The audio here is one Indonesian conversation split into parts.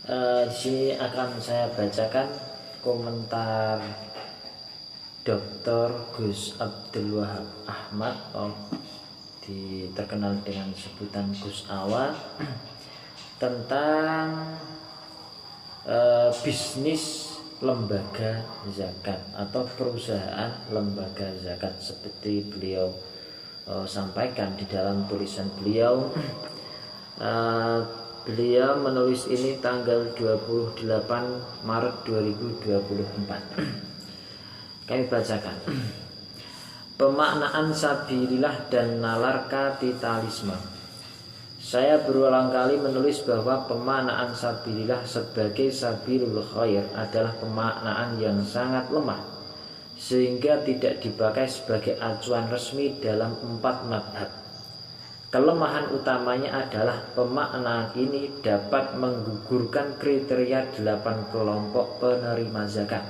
Di sini akan saya bacakan komentar Dr. Gus Abdul Wahab Ahmad, terkenal dengan sebutan Gus Awa, tentang bisnis lembaga zakat atau perusahaan lembaga zakat, seperti beliau sampaikan di dalam tulisan beliau. Beliau menulis ini tanggal 28 Maret 2024. Kami bacakan. Pemaknaan sabilillah dan nalar kapitalisme. Saya berulang kali menulis bahwa pemaknaan sabilillah sebagai sabilul khair adalah pemaknaan yang sangat lemah, sehingga tidak dipakai sebagai acuan resmi dalam 4 madhab. Kelemahan utamanya adalah pemaknaan ini dapat menggugurkan kriteria 8 kelompok penerima zakat.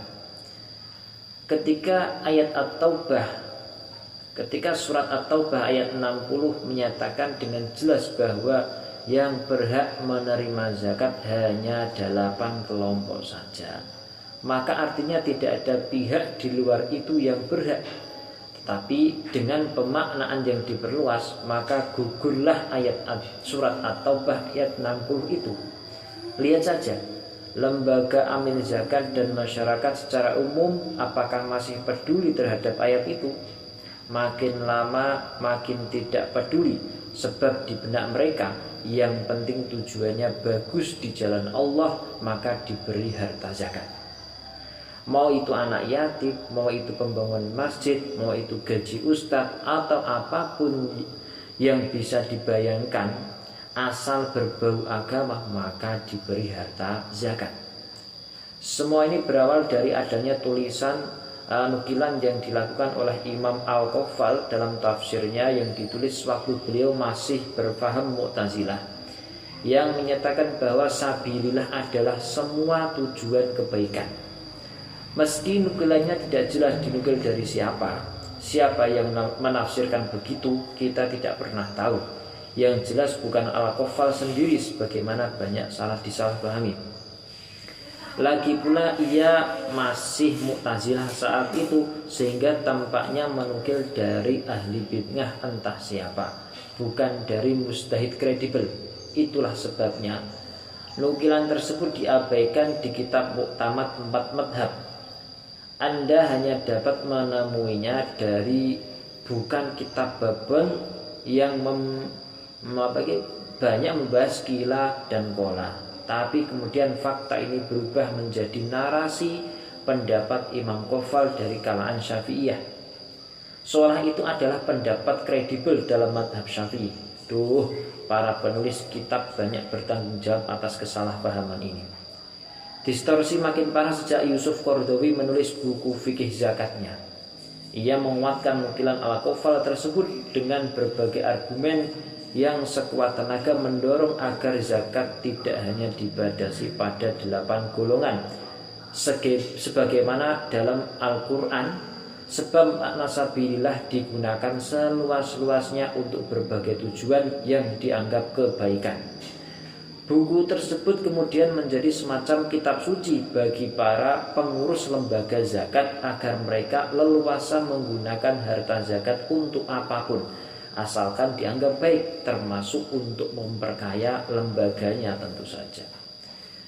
Ketika surat At-Taubah ayat 60 menyatakan dengan jelas bahwa yang berhak menerima zakat hanya 8 kelompok saja, maka artinya tidak ada pihak di luar itu yang berhak. Tetapi dengan pemaknaan yang diperluas, maka gugurlah surat At-Taubah ayat 60 itu. Lihat saja, lembaga amil zakat dan masyarakat secara umum apakah masih peduli terhadap ayat itu? Makin lama makin tidak peduli, sebab di benak mereka yang penting tujuannya bagus di jalan Allah, maka diberi harta zakat. Mau itu anak yatim, mau itu pembangunan masjid, mau itu gaji ustadz, atau apapun yang bisa dibayangkan, asal berbau agama maka diberi harta zakat. Semua ini berawal dari adanya tulisan nukilan yang dilakukan oleh Imam Al-Qaffal dalam tafsirnya yang ditulis waktu beliau masih berfaham Mu'tazilah, yang menyatakan bahwa sabilillah adalah semua tujuan kebaikan. Meski nukilannya tidak jelas dinukil dari siapa yang menafsirkan begitu, kita tidak pernah tahu. Yang jelas bukan Al-Qaffal sendiri, sebagaimana banyak salah disalahpahami. Lagi pula ia masih Mu'tazilah saat itu, sehingga tampaknya menukil dari ahli bid'ah entah siapa, bukan dari mustahid kredibel. Itulah sebabnya nukilan tersebut diabaikan di kitab Muqtamad 4 madhab. Anda hanya dapat menemuinya dari bukan kitab babon yang banyak membahas kila dan kola, tapi kemudian fakta ini berubah menjadi narasi pendapat Imam Qaffal dari kalangan Syafi'iyah, seolah itu adalah pendapat kredibel dalam madhab Syafi'i. Para penulis kitab banyak bertanggung jawab atas kesalahpahaman ini. Distorsi makin parah sejak Yusuf Qaradawi menulis buku fikih zakatnya. Ia menguatkan nukilan Al-Qaffal tersebut dengan berbagai argumen yang sekuat tenaga mendorong agar zakat tidak hanya dibatasi pada 8 golongan sebagaimana dalam Al-Quran, sebab makna sabilillah digunakan seluas-luasnya untuk berbagai tujuan yang dianggap kebaikan. Buku tersebut kemudian menjadi semacam kitab suci bagi para pengurus lembaga zakat agar mereka leluasa menggunakan harta zakat untuk apapun, asalkan dianggap baik, termasuk untuk memperkaya lembaganya tentu saja.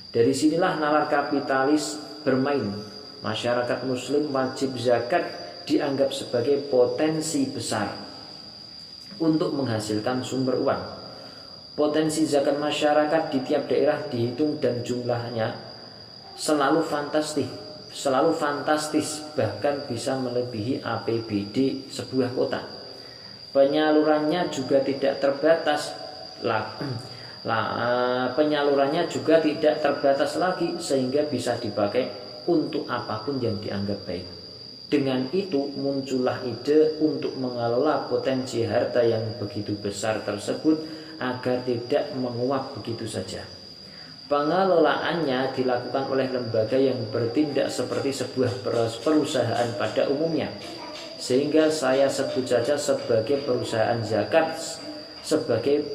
Dari sinilah nalar kapitalis bermain. Masyarakat muslim wajib zakat dianggap sebagai potensi besar untuk menghasilkan sumber uang. Potensi zakat masyarakat di tiap daerah dihitung dan jumlahnya selalu fantastis, bahkan bisa melebihi APBD sebuah kota. Penyalurannya juga tidak terbatas lagi, sehingga bisa dipakai untuk apapun yang dianggap baik. Dengan itu muncullah ide untuk mengelola potensi harta yang begitu besar tersebut agar tidak menguap begitu saja. Pengelolaannya dilakukan oleh lembaga yang bertindak seperti sebuah perusahaan pada umumnya, sehingga saya sebut saja sebagai perusahaan zakat sebagai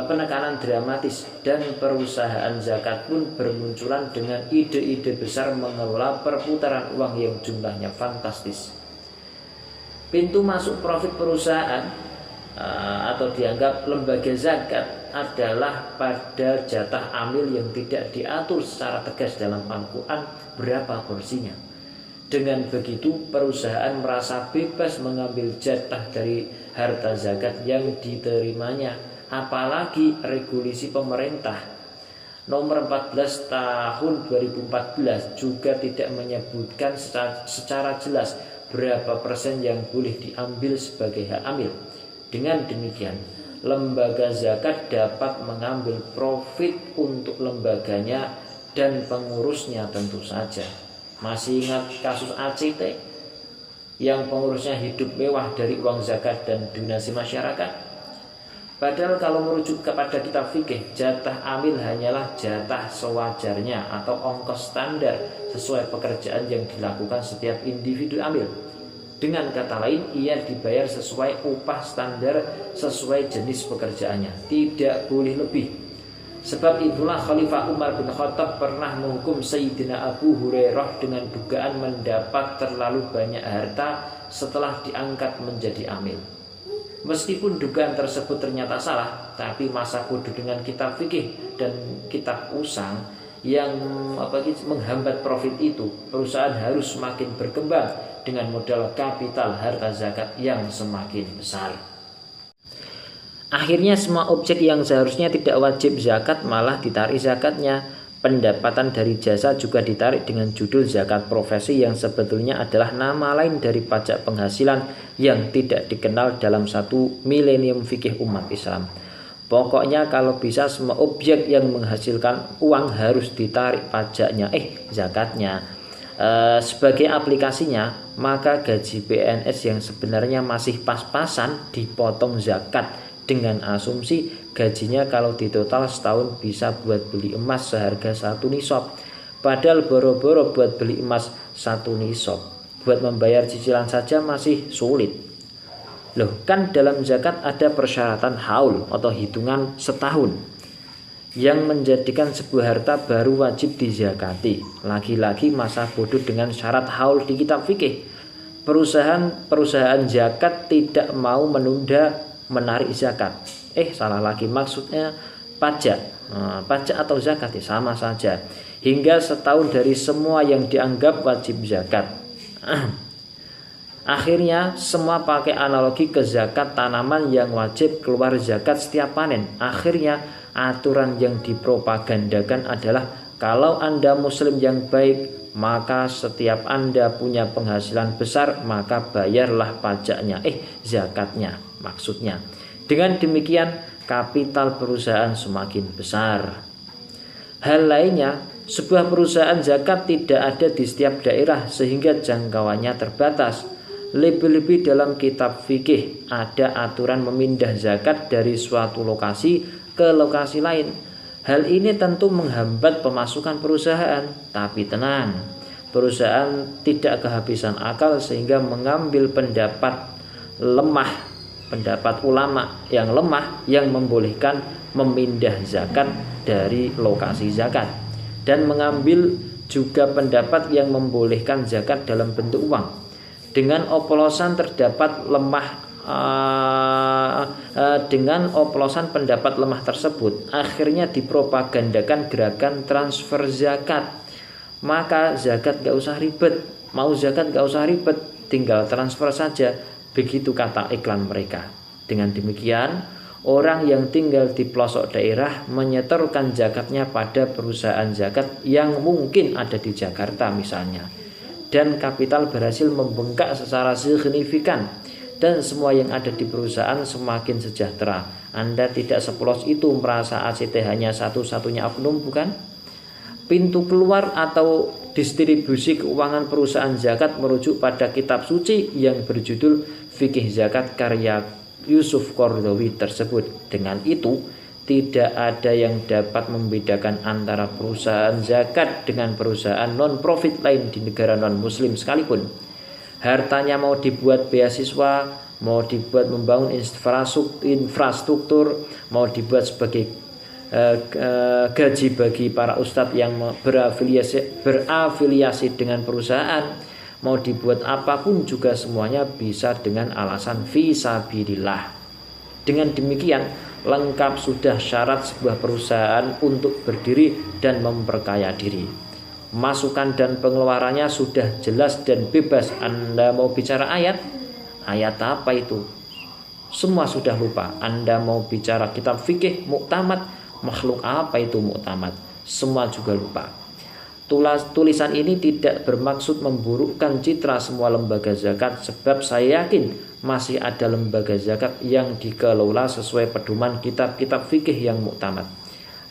penekanan dramatis, dan perusahaan zakat pun bermunculan dengan ide-ide besar mengelola perputaran uang yang jumlahnya fantastis. Pintu masuk profit perusahaan atau dianggap lembaga zakat adalah pada jatah amil yang tidak diatur secara tegas dalam Al-Quran berapa porsinya. Dengan begitu perusahaan merasa bebas mengambil jatah dari harta zakat yang diterimanya. Apalagi regulasi pemerintah nomor 14 tahun 2014 juga tidak menyebutkan secara jelas berapa persen yang boleh diambil sebagai hak amil. Dengan demikian, lembaga zakat dapat mengambil profit untuk lembaganya dan pengurusnya tentu saja. Masih ingat kasus ACT yang pengurusnya hidup mewah dari uang zakat dan donasi masyarakat? Padahal kalau merujuk kepada kitab fikih, jatah amil hanyalah jatah sewajarnya atau ongkos standar sesuai pekerjaan yang dilakukan setiap individu amil. Dengan kata lain, ia dibayar sesuai upah standar sesuai jenis pekerjaannya, tidak boleh lebih. Sebab itulah Khalifah Umar bin Khattab pernah menghukum Sayyidina Abu Hurairah dengan dugaan mendapat terlalu banyak harta setelah diangkat menjadi amil. Meskipun dugaan tersebut ternyata salah, tapi masa bodoh dengan kitab fikih dan kitab usang yang menghambat profit itu, perusahaan harus semakin berkembang dengan modal kapital harta zakat yang semakin besar. Akhirnya semua objek yang seharusnya tidak wajib zakat malah ditarik zakatnya. Pendapatan dari jasa juga ditarik dengan judul zakat profesi yang sebetulnya adalah nama lain dari pajak penghasilan yang tidak dikenal dalam satu milenium fikih umat Islam. Pokoknya kalau bisa semua objek yang menghasilkan uang harus ditarik pajaknya, zakatnya. Sebagai aplikasinya, maka gaji PNS yang sebenarnya masih pas-pasan dipotong zakat dengan asumsi gajinya kalau ditotal setahun bisa buat beli emas seharga 1 nisab. Padahal boro-boro buat beli emas 1 nisab, buat membayar cicilan saja masih sulit. Loh, kan dalam zakat ada persyaratan haul atau hitungan setahun yang menjadikan sebuah harta baru wajib dizakati. Lagi-lagi masa bodoh dengan syarat haul di kitab fikih. Perusahaan zakat tidak mau menunda menarik zakat. Salah lagi, maksudnya pajak. Pajak atau zakat sama saja. Hingga setahun dari semua yang dianggap wajib zakat. Akhirnya semua pakai analogi ke zakat tanaman yang wajib keluar zakat setiap panen. Akhirnya aturan yang dipropagandakan adalah kalau Anda muslim yang baik, maka setiap Anda punya penghasilan besar, maka bayarlah pajaknya, zakatnya maksudnya. Dengan demikian kapital perusahaan semakin besar. Hal lainnya, sebuah perusahaan zakat tidak ada di setiap daerah sehingga jangkauannya terbatas. Lebih-lebih dalam kitab fikih ada aturan memindah zakat dari suatu lokasi ke lokasi lain. Hal ini tentu menghambat pemasukan perusahaan. Tapi tenang, perusahaan tidak kehabisan akal sehingga mengambil pendapat ulama yang lemah yang membolehkan memindah zakat dari lokasi zakat, dan mengambil juga pendapat yang membolehkan zakat dalam bentuk uang. Dengan oplosan pendapat lemah tersebut, akhirnya dipropagandakan gerakan transfer zakat. Maka zakat gak usah ribet, mau zakat gak usah ribet, tinggal transfer saja. Begitu kata iklan mereka. Dengan demikian, orang yang tinggal di pelosok daerah menyetorkan zakatnya pada perusahaan zakat yang mungkin ada di Jakarta misalnya. Dan kapital berhasil membengkak secara signifikan. Dan semua yang ada di perusahaan semakin sejahtera. Anda tidak sepolos itu merasa ACT hanya satu-satunya oknum, bukan? Pintu keluar atau distribusi keuangan perusahaan zakat merujuk pada kitab suci yang berjudul Fikih Zakat karya Yusuf Qaradawi tersebut. Dengan itu, tidak ada yang dapat membedakan antara perusahaan zakat dengan perusahaan non-profit lain di negara non-muslim sekalipun. Hartanya mau dibuat beasiswa, mau dibuat membangun infrastruktur, mau dibuat sebagai gaji bagi para ustadz yang berafiliasi dengan perusahaan, mau dibuat apapun juga semuanya bisa dengan alasan fisabilillah. Dengan demikian lengkap sudah syarat sebuah perusahaan untuk berdiri dan memperkaya diri. Masukan dan pengeluarannya sudah jelas dan bebas. Anda mau bicara ayat apa itu? Semua sudah lupa. Anda mau bicara kitab fikih, muktamad, makhluk apa itu muktamad? Semua juga lupa. Tulisan ini tidak bermaksud memburukkan citra semua lembaga zakat, sebab saya yakin masih ada lembaga zakat yang dikelola sesuai pedoman kitab-kitab fikih yang muktamad.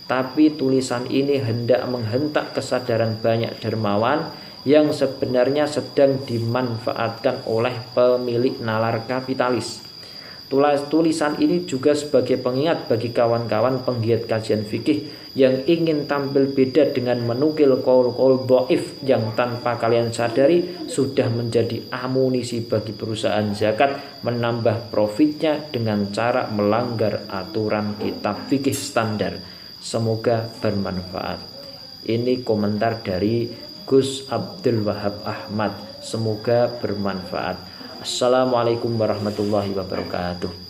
Tapi tulisan ini hendak menghentak kesadaran banyak dermawan yang sebenarnya sedang dimanfaatkan oleh pemilik nalar kapitalis. Tulisan ini juga sebagai pengingat bagi kawan-kawan penggiat kajian fikih yang ingin tampil beda dengan menukil qaul-qaul dhaif yang tanpa kalian sadari sudah menjadi amunisi bagi perusahaan zakat menambah profitnya dengan cara melanggar aturan kitab fikih standar. Semoga bermanfaat. Ini komentar dari Gus Abdul Wahab Ahmad. Semoga bermanfaat. Assalamualaikum warahmatullahi wabarakatuh.